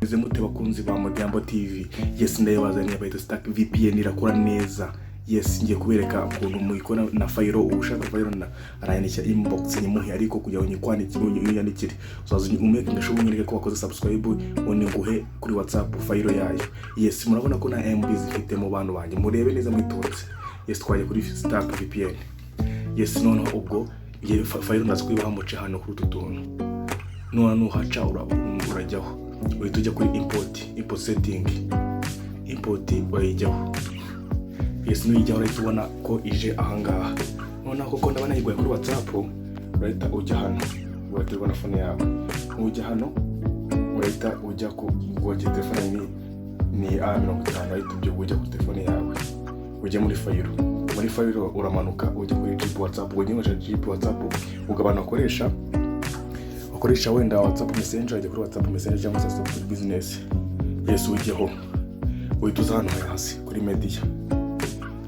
Meze mute bakunzi ba Modiambo TV. Yes, ndayabazaniye bayita Stark VPN irakora neza. Yes, ngiye kubereka ukuntu muyikora na file ushaka file na arayandikira inbox nyimuhe ariko kujya unyikwandikira unyandikire. Uzaza umeke ngashobo nyereke ko wakoze subscribe one nguhe kuri WhatsApp file yayo. Yes, murabona ko na MB zifite mu bantu banjye. Murebe neza mwitonze. Yes, twaje kuri Stark VPN. Yes, none ubwo ye file ndazikwibaha muce hano kuri tutuntu. None haca urajyaho. Uhita ujya kuri import setting. Import wayijyaho. Yes, nuyijyaho urahita ubona ko ije ahangaha. None koko ndabona yiguye kuri WhatsApp, urahita ujya hano. Urahita ubona phone yawe. Ujya hano, urahita ujya ku telefone ni A50, urahita ujya ku telefone yawe. Ujya muri file. Muri file uramanuka ujya kuri GP WhatsApp. Ujya GP WhatsApp ugabana ukoresha wenda WhatsApp Messenger, ujya kuri WhatsApp Messenger cyangwa se kuri business. Yes, ujyeho. Uhita uza hano hasi kuri media.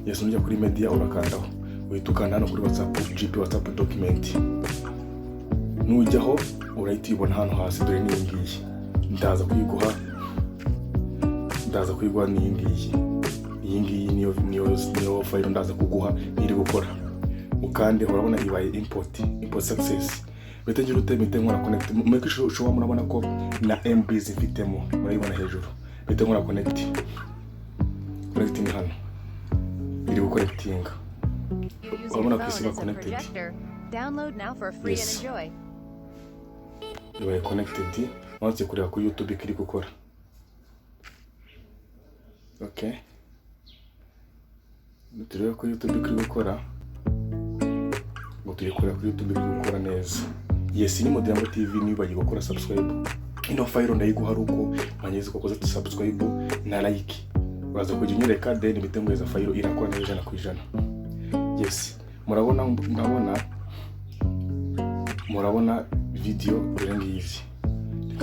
Yes, ujya kuri media urakandaho. Uhita ukanda hano kuri WhatsApp GP WhatsApp document. Nujyaho urahita ibona hano hasi dore ni ngiyi. Ndaza kuyiguha ni ngiyi. Iyi ngiyi niyo file ndaza kuguha iri gukora. Ukande urabona ibaye import success. Betangira utemite nkora connect. Make sure murabona ko na MB zifitemo. Murayibona hejuru. Bete nkora connect ni hano. Iri connecting. Urabona ko isiba connected. Download now for free and enjoy. Ibaye connected. Nonse kureba ku YouTube kiri gukora. Okay. Turebe ko YouTube kiri gukora. Tuyikora kuri YouTube kiri gukora neza. Yes, ni Modiambo TV niba bagiye gukora subscribe. Ino file ndayiguha ruko manyeze ko koze subscribe na like. Uraza kujya unyereka then bitengweza file irakora neza na kwijana. Yes, murabona video irangiye.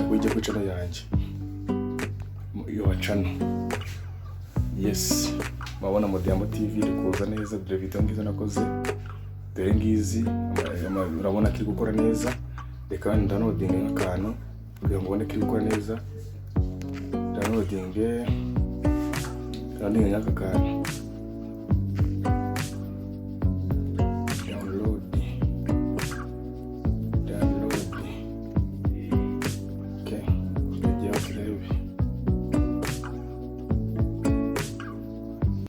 Kujya ku channel yanjye. Yo channel. Yes, mabona Modiambo TV iri kuza neza, dore video ngizo nakoze. Dore ngizi urabona kiri gukora neza. Reka downloading akantu kugira ngo ubone kiri gukora neza. Downloading nyaka kantu.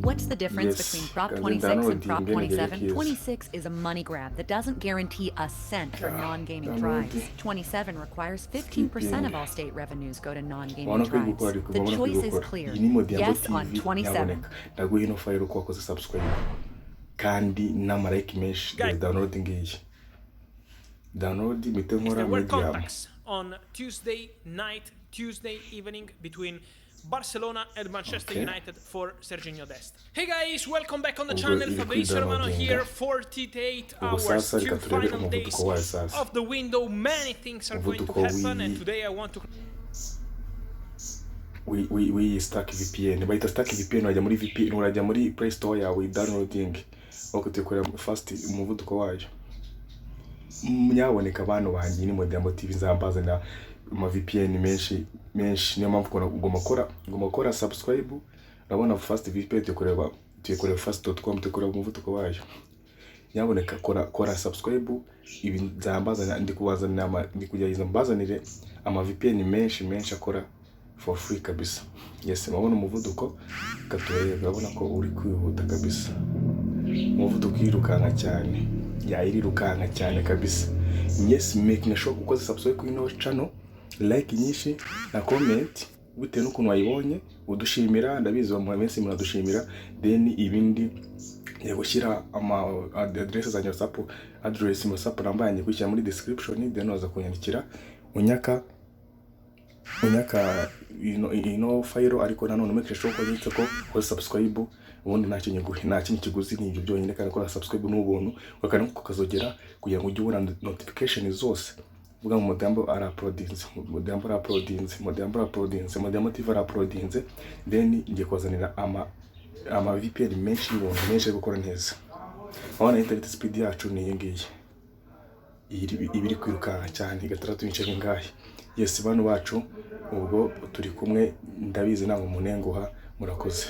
What's the difference between Prop 26 and Prop 27? 26 is a money grab that doesn't guarantee a cent for non-gaming tribes. 27 requires 15% of all state revenues go to non-gaming tribes. The choice is clear. Yes on 27. Ndaguha ino file uko wakoze subscribe. Kandi na like mesh downloading iyi. Download mitenkora media. On Tuesday night, Tuesday evening between Barcelona and Manchester United for Serginho Dest. Hey guys, welcome back on the channel. Fabrizio Romano here. 48 hours, 2 final days of the window. Many things are going to happen, and today I want to. We Stark VPN. Bayita Stark VPN wajya muri VPN, urajya muri Play Store yawe downloading. Oko tukora fast umuvuduko wayo. Nyaboneka abantu banjye ni Modiambo TV nzambazana ama VPN menshi niyo mpamvu ngoma kora subscribe. Urabona fast VPN tukorera fast.com tukorera umuvuduko wayo. Nyaboneka kora subscribe ibi nzambazana ndikujya mbazanire ama VPN menshi akora for free kabisa. Yes, mabona umuvuduko gatoreye, urabona ko uri kwihuta kabisa. Umuvuduko irukanga cyane. Irirukanka cyane kabisa. Yes, making sure ukoze subscribe kuri ino channel, like nyinshi na comment bitewe n'ukuntu wayibonye, udushimira. Ndabizi wa mwese muradushimira. Then ibindi yagushyira ama adress za WhatsApp, address WhatsApp nambanye kwishyira muri description. Then waza kunyandikira unyaka ino file, ariko nanone make sure ko yitse ko subscribe. Ubundi nta kintu kiguzi ni ibyo byonyine, kandi ko subscribe n'ubuntu bakana ko kazogera kugira ngo ujye ubona notification zose. Vuga ngo Modiambo TV uploadings. Then ngiye kwazanira ama VPN menshi menshi gukora neza. Abana internet speed yacu ni ngiyi. Ibiri kwirukanka cyane 6 ince ngahe. yes bano bacu ubwo turi kumwe ndabizi ntabwo munenguha murakoze